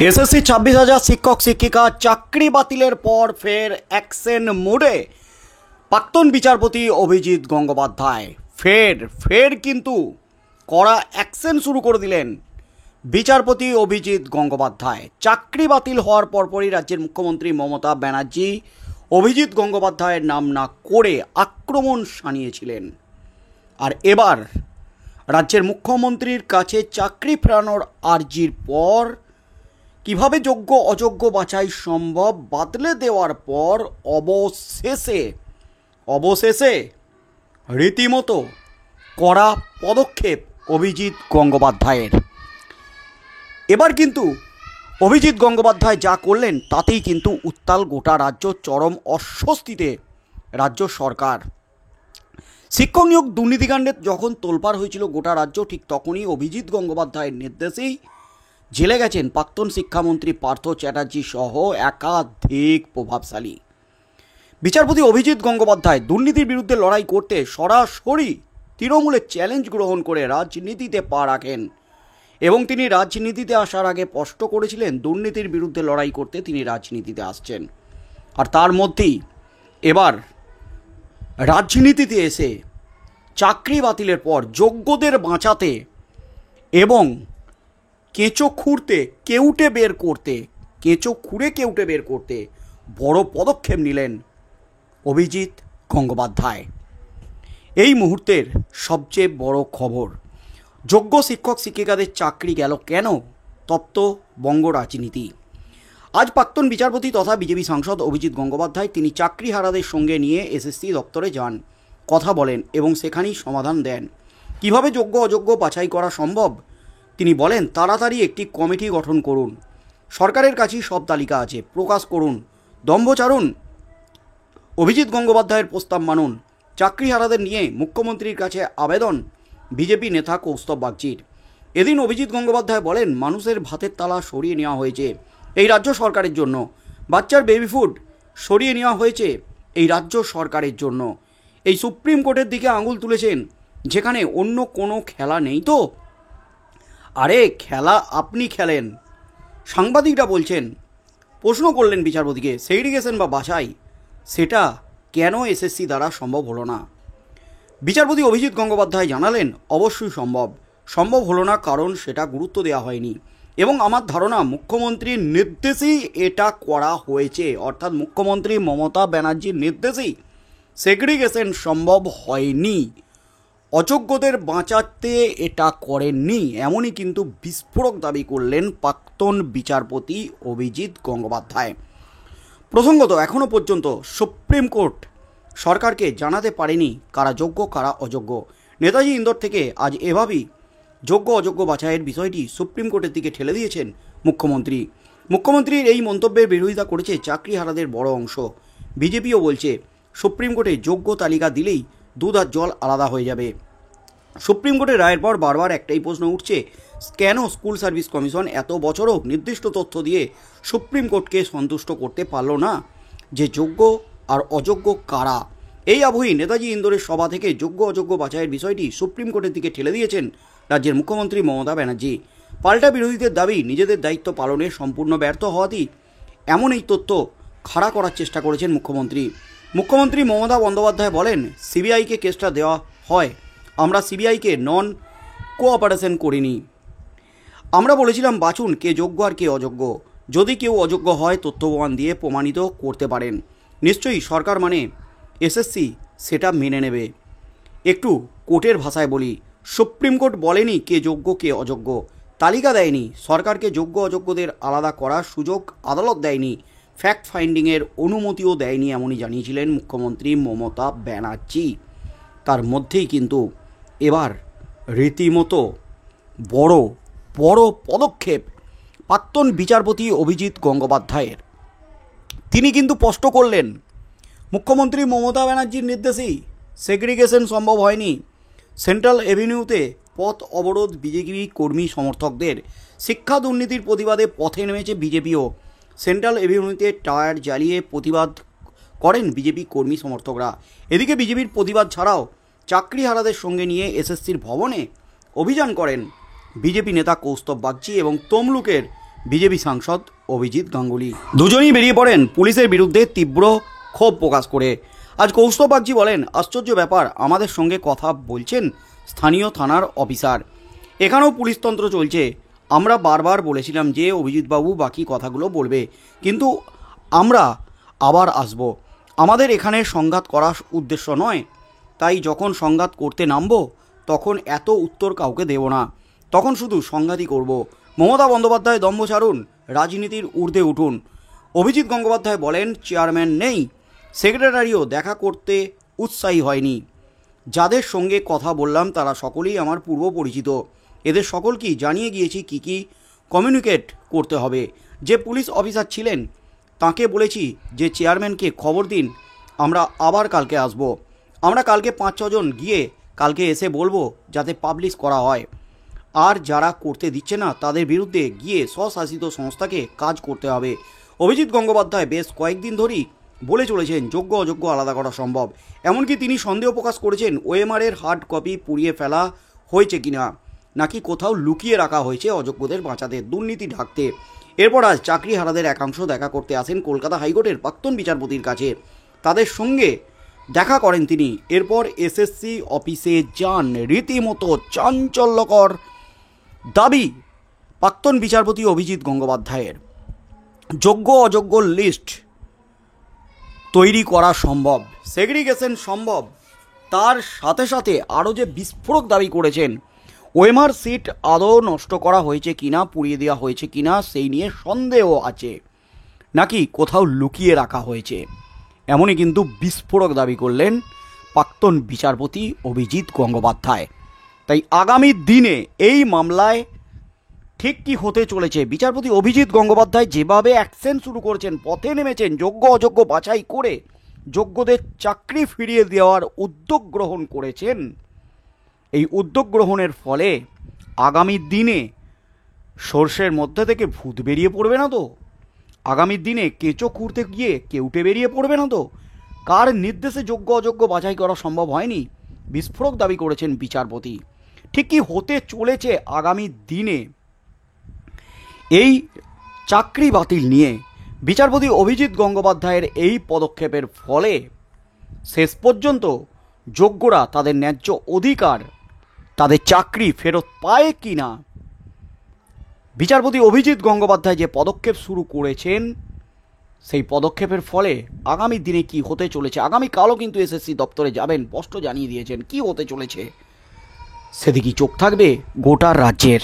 SSC 26,000 শিক্ষক শিক্ষিকা চাকরি বাতিলের পর ফের অ্যাকশন মোডে প্রাক্তন বিচারপতি অভিজিৎ গঙ্গোপাধ্যায় ফের কিন্তু কড়া অ্যাকশন শুরু করে দিলেন বিচারপতি অভিজিৎ গঙ্গোপাধ্যায়। চাকরি বাতিল হওয়ার পরপরই রাজ্যের মুখ্যমন্ত্রী মমতা ব্যানার্জি অভিজিৎ গঙ্গোপাধ্যায়ের নাম না করে আক্রমণ শানিয়েছিলেন। আর এবার রাজ্যের মুখ্যমন্ত্রীর কাছে চাকরি ফেরানোর আর্জির পর কিভাবে যোগ্য অযোগ্য বাছাই সম্ভব বাতলে দেওয়ার পর অবশেষে রীতিমতো কড়া পদক্ষেপ অভিজিৎ গঙ্গোপাধ্যায়ের। এবার কিন্তু অভিজিৎ গঙ্গোপাধ্যায় যা করলেন তাতেই কিন্তু উত্তাল গোটা রাজ্য, চরম অস্বস্তিতে রাজ্য সরকার। শিক্ষক নিয়োগ দুর্নীতিকাণ্ডে যখন তোলপাড় হয়েছিল গোটা রাজ্য, ঠিক তখনই অভিজিৎ গঙ্গোপাধ্যায়ের নির্দেশেই জেলে গেছেন প্রাক্তন শিক্ষামন্ত্রী পার্থ চ্যাটার্জি সহ একাধিক প্রভাবশালী। বিচারপতি অভিজিৎ গঙ্গোপাধ্যায় দুর্নীতির বিরুদ্ধে লড়াই করতে সরাসরি তৃণমূলের চ্যালেঞ্জ গ্রহণ করে রাজনীতিতে পা রাখেন এবং তিনি রাজনীতিতে আসার আগে স্পষ্ট করেছিলেন দুর্নীতির বিরুদ্ধে লড়াই করতে তিনি রাজনীতিতে আসছেন। আর তার মধ্যেই এবার রাজনীতিতে এসে চাকরি বাতিলের পর যোগ্যদের বাঁচাতে এবং কেঁচো খুঁড়ে কেউটে বের করতে বড় পদক্ষেপ নিলেন অভিজিৎ গঙ্গোপাধ্যায়। এই মুহূর্তের সবচেয়ে বড় খবর, যোগ্য শিক্ষক শিক্ষিকাদের চাকরি গেল কেন, তপ্ত বঙ্গ রাজনীতি। আজ প্রাক্তন বিচারপতি তথা বিজেপি সাংসদ অভিজিৎ গঙ্গোপাধ্যায় তিনি চাকরিহারাদের সঙ্গে নিয়ে এসএসসি দপ্তরে যান, কথা বলেন এবং সেখানেই সমাধান দেন কিভাবে যোগ্য অযোগ্য বাছাই করা সম্ভব। তিনি বলেন, তাড়াতাড়ি একটি কমিটি গঠন করুন, সরকারের কাছেই সব তালিকা আছে, প্রকাশ করুন, দম্ভচারণ অভিজিৎ গঙ্গোপাধ্যায়ের প্রস্তাব মানুন। চাকরিহারাদের নিয়ে মুখ্যমন্ত্রীর কাছে আবেদন বিজেপি নেতা কৌস্তব বাগচির। এদিন অভিজিৎ গঙ্গোপাধ্যায় বলেন, মানুষের ভাতের তালা সরিয়ে নেওয়া হয়েছে এই রাজ্য সরকারের জন্য, বাচ্চার বেবি ফুড সরিয়ে নেওয়া হয়েছে এই রাজ্য সরকারের জন্য। এই সুপ্রিম কোর্টের দিকে আঙুল তুলেছেন, যেখানে অন্য কোনো খেলা নেই তো। আরে খেলা আপনি খেলেন, সাংবাদিকরা বলছেন, প্রশ্ন করলেন বিচারপতিকে, সেগ্রিগেশন বা বাছাই সেটা কেন এসএসসি দ্বারা সম্ভব হলো না। বিচারপতি অভিজিৎ গঙ্গোপাধ্যায় জানালেন, অবশ্যই সম্ভব হলো না, কারণ সেটা গুরুত্ব দেওয়া হয়নি এবং আমার ধারণা মুখ্যমন্ত্রীর নির্দেশেই এটা করা হয়েছে, অর্থাৎ মুখ্যমন্ত্রী মমতা ব্যানার্জির নির্দেশেই সেগ্রিগেশন সম্ভব হয়নি, অযোগ্যদের বাঁচাতে এটা করেননি, এমনই কিন্তু বিস্ফোরক দাবি করলেন প্রাক্তন বিচারপতি অভিজিৎ গঙ্গোপাধ্যায়। প্রসঙ্গত, এখনও পর্যন্ত সুপ্রিম কোর্ট সরকারকে জানাতে পারেনি কারা যোগ্য কারা অযোগ্য। নেতাজি ইন্দোর থেকে আজ এভাবেই যোগ্য অযোগ্য বাছাইয়ের বিষয়টি সুপ্রিম কোর্টের দিকে ঠেলে দিয়েছেন মুখ্যমন্ত্রীর এই মন্তব্যের বিরোধিতা করেছে চাকরিহারাদের বড় অংশ। বিজেপিও বলছে, সুপ্রিম কোর্টে যোগ্য তালিকা দিলেই দুধ আর জল আলাদা হয়ে যাবে। সুপ্রিম কোর্টের রায়ের পর বারবার একটাই প্রশ্ন উঠছে, কেন স্কুল সার্ভিস কমিশন এত বছরও নির্দিষ্ট তথ্য দিয়ে সুপ্রিম কোর্টকে সন্তুষ্ট করতে পারল না যে যোগ্য আর অযোগ্য কারা। এই আবহেই নেতাজি ইন্দোরের সভা থেকে যোগ্য অযোগ্য বাছাইয়ের বিষয়টি সুপ্রিম কোর্টের দিকে ঠেলে দিয়েছেন রাজ্যের মুখ্যমন্ত্রী মমতা ব্যানার্জি। পাল্টা বিরোধীদের দাবি, নিজেদের দায়িত্ব পালনে সম্পূর্ণ ব্যর্থ হওয়াতেই এমন এই তথ্য খাড়া করার চেষ্টা করেছেন মুখ্যমন্ত্রী মমতা বন্দ্যোপাধ্যায় বলেন, সিবিআইকে কেসটা দেওয়া হয়, আমরা সিবিআইকে নন কোঅপারেশন করিনি, আমরা বলেছিলাম বাছুন কে যোগ্য আর কে অযোগ্য, যদি কেউ অযোগ্য হয় তথ্য প্রমাণ দিয়ে প্রমাণিত করতে পারেন, নিশ্চয়ই সরকার মানে এসএসসি সেটা মেনে নেবে। একটু কোর্টের ভাষায় বলি, সুপ্রিম কোর্ট বলেনি কে যোগ্য কে অযোগ্য, তালিকা দেয়নি, সরকারকে যোগ্য অযোগ্যদের আলাদা করার সুযোগ আদালত দেয়নি, ফ্যাক্ট ফাইন্ডিংয়ের অনুমতিও দেয়নি, এমনই জানিয়েছিলেন মুখ্যমন্ত্রী মমতা ব্যানার্জি। তার মধ্যেই কিন্তু এবার রীতিমতো বড় পদক্ষেপ প্রাক্তন বিচারপতি অভিজিৎ গঙ্গোপাধ্যায়ের। তিনি কিন্তু স্পষ্ট করলেন, মুখ্যমন্ত্রী মমতা ব্যানার্জির নির্দেশেই সেগ্রিগেশন সম্ভব হয়নি। সেন্ট্রাল এভিনিউতে পথ অবরোধ বিজেপি কর্মী সমর্থকদের, শিক্ষা দুর্নীতির প্রতিবাদে পথে নেমেছে বিজেপিও। সেন্ট্রাল এভিনিউতে টায়ার জ্বালিয়ে প্রতিবাদ করেন বিজেপি কর্মী সমর্থকরা। এদিকে বিজেপির প্রতিবাদ ছাড়াও চাকরিহারাদের সঙ্গে নিয়ে এসএসসির ভবনে অভিযান করেন বিজেপি নেতা কৌস্তব বাগচি এবং তমলুকের বিজেপি সাংসদ অভিজিৎ গাঙ্গুলি। দুজনেই বেরিয়ে পড়েন পুলিশের বিরুদ্ধে তীব্র ক্ষোভ প্রকাশ করে। আজ কৌস্তব বাগচি বলেন, আশ্চর্য ব্যাপার, আমাদের সঙ্গে কথা বলছেন স্থানীয় থানার অফিসার। এখানেও পুলিশতন্ত্র চলছে। আমরা বারবার বলেছিলাম যে অভিজিৎবাবু বাকি কথাগুলো বলবে, কিন্তু আমরা আবার আসব। আমাদের এখানে সংঘাত করার উদ্দেশ্য নয়, তাই যখন সংঘাত করতে নামবো তখন এত উত্তর কাউকে দেব না, তখন শুধু সংঘাতই করব। মমতা বন্দ্যোপাধ্যায় দম্ভ ছাড়ুন, রাজনীতির ঊর্ধ্বে উঠুন। অভিজিৎ গঙ্গোপাধ্যায় বলেন, চেয়ারম্যান নেই, সেক্রেটারিও দেখা করতে উৎসাহী হয়নি। যাদের সঙ্গে কথা বললাম তারা সকলেই আমার পূর্ব পরিচিত। এদের সকলকেই জানিয়ে গিয়েছি কি কি কমিউনিকেট করতে হবে। যে পুলিশ অফিসার ছিলেন তাকে বলেছি যে চেয়ারম্যানকে খবর দিন, আমরা আবার কালকে আসব। আমরা কালকে 5-6 জন গিয়ে কালকে এসে বলবো যাতে পাবলিশ করা হয়। আর যারা করতে দিচ্ছে না তাদের বিরুদ্ধে গিয়ে স্বশাসিত সংস্থাকে কাজ করতে হবে। অভিজিৎ গঙ্গোপাধ্যায় বেশ কয়েকদিন ধরেই বলে চলেছেন যোগ্য অযোগ্য আলাদা করা সম্ভব। এমনকি তিনি সন্দেহ প্রকাশ করেছেন ওএমআরের হার্ড কপি পুড়িয়ে ফেলা হয়েছে কিনা, নাকি কোথাও লুকিয়ে রাখা হয়েছে অযোগ্যদের বাঁচাতে, দুর্নীতি ঢাকতে। এরপর আজ চাকরিহারাদের একাংশ দেখা করতে আসেন কলকাতা হাইকোর্টের প্রাক্তন বিচারপতির কাছে। তাদের সঙ্গে দেখা করেন তিনি। এরপর এসএসসি অফিসে যান। রীতিমতো চাঞ্চল্যকর দাবি প্রাক্তন বিচারপতি অভিজিৎ গঙ্গোপাধ্যায়ের। যোগ্য অযোগ্য লিস্ট তৈরি করা সম্ভব, সেগ্রিগেশন সম্ভব, তার সাথে সাথে আরও যে বিস্ফোরক দাবি করেছেন ওএমআর সিট আদৌ নষ্ট করা হয়েছে কিনা, পুড়িয়ে দেওয়া হয়েছে কিনা সেই নিয়ে সন্দেহ আছে, নাকি কোথাও লুকিয়ে রাখা হয়েছে, এমনই কিন্তু বিস্ফোরক দাবি করলেন প্রাক্তন বিচারপতি অভিজিৎ গঙ্গোপাধ্যায়। তাই আগামী দিনে এই মামলায় ঠিক কি হতে চলেছে, বিচারপতি অভিজিৎ গঙ্গোপাধ্যায় যেভাবে অ্যাকশন শুরু করেছেন, পথে নেমেছেন, যোগ্য অযোগ্য বাছাই করে যোগ্যদের চাকরি ফিরিয়ে দেওয়ার উদ্যোগ গ্রহণ করেছেন, এই উদ্যোগ গ্রহণের ফলে আগামী দিনে সর্ষের মধ্যে থেকে ভূত বেরিয়ে পড়বে না তো? আগামী দিনে কেঁচো খুঁড়তে গিয়ে কেউটে বেরিয়ে পড়বে না তো? কার নির্দেশে যোগ্য অযোগ্য বাছাই করা সম্ভব হয়নি? বিস্ফোরক দাবি করেছেন বিচারপতি। ঠিক কি হতে চলেছে আগামী দিনে এই চাকরি বাতিল নিয়ে বিচারপতি অভিজিৎ গঙ্গোপাধ্যায়ের এই পদক্ষেপের ফলে শেষ পর্যন্ত যোগ্যরা তাদের ন্যায্য অধিকার, তাদের চাকরি ফেরত পায় কি না? বিচারপতি অভিজিৎ গঙ্গোপাধ্যায় যে পদক্ষেপ শুরু করেছেন সেই পদক্ষেপের ফলে আগামী দিনে কি হতে চলেছে, আগামীকালও কিন্তু এসএসসি দপ্তরে যাবেন, স্পষ্ট জানিয়ে দিয়েছেন কি হতে চলেছে, সেদিকেই চোখ থাকবে গোটা রাজ্যের।